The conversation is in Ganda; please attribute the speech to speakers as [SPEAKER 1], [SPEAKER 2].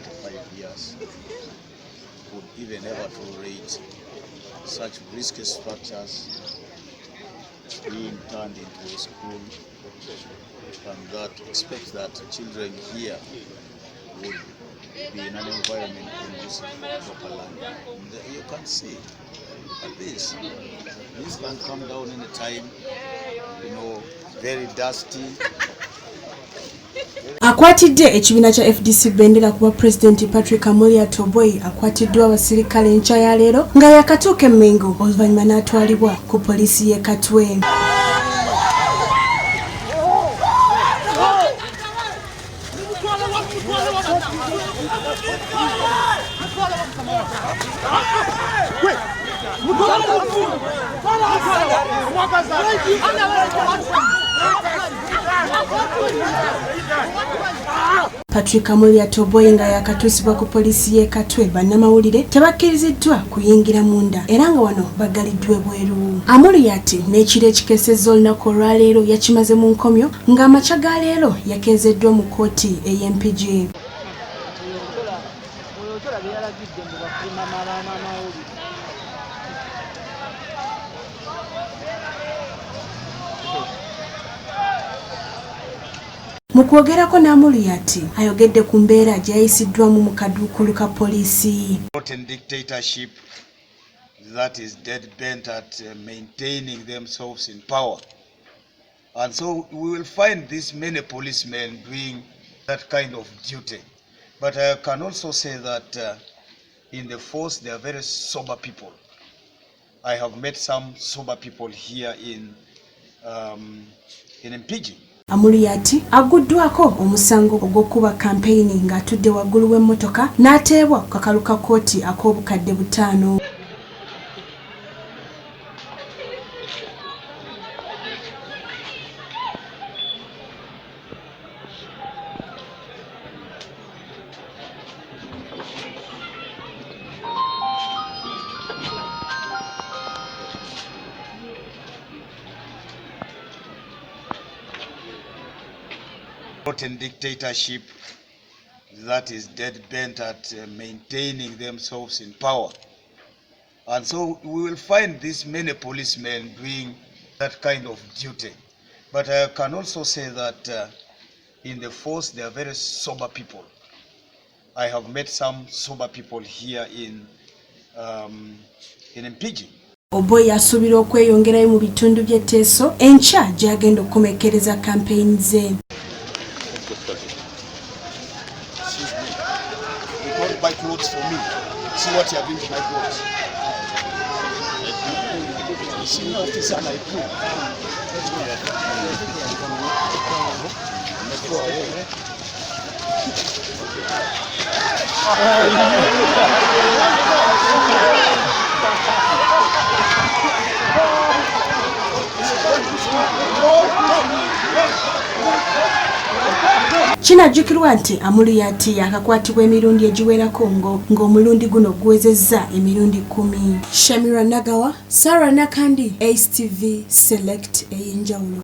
[SPEAKER 1] 5 years would even ever tolerate such risky structures being turned into a school, and that expects that children here would be in an environment conducive for proper learning. You can see at this can come down any time, very dusty.
[SPEAKER 2] Akwatidde ekibiina kya FDC bendera kuba President Patrick Amuriat akwatiddwa abasirikale enkya ya leero nga yakatuuka e Mengo oluvannyuma n'atwalibwa ku poliisi y'e Katwe. Patrick Amuriat nga yakatuusibwa ku poliisi y'e Katwe bannamawulire tebakkiriziddwa kuyingira munda era nga wano bagaliddwa ebweru. Amuriat n'ekiro ekikeesezza olunaku olwaleero yakimaze mu nkomyo ng'amakya ga leero yakeezeddwa mu kkooti ey'empigi. Mukwogerako n'Amuriat ayogedde ku mbeera gye yayisiddwamu mu kaduukulu ka poliisi.
[SPEAKER 1] Dictatorship that is dead bent at maintaining themselves in power, and so we will find these many policemen doing that kind of duty. But I can also say that in the force they are very sober people. I have met some sober people here in Mpigi.
[SPEAKER 2] Amuriat aguddwako omusango ogw'okuba kampeyini ng'atudde waggulu w'emmotoka n'ateebwa ku kakalu ka kkooti ak'obukadde 5.
[SPEAKER 1] Dictatorship that is dead bent at maintaining themselves in power, and so we will find these many policemen doing that kind of duty. But I can also say that in the force they are very sober people. I have met some sober people here in Mpigi.
[SPEAKER 2] Oboy asuubira okweyongerayo mu bitundu by'etteeso enkya gy'agenda okukomekkereza kampeyini ze.
[SPEAKER 1] Buy clothes for me. See what you are doing to my clothes. You see, no officer, and I put.
[SPEAKER 2] Kinajjukirwa nti Amuriat yakakwatibwa emirundi egiwerako ng'omulundi guno guwezezza emirundi 10. Shamira Nagawa, Sarah Nakandi, ACE TV Select ey'enjawulo.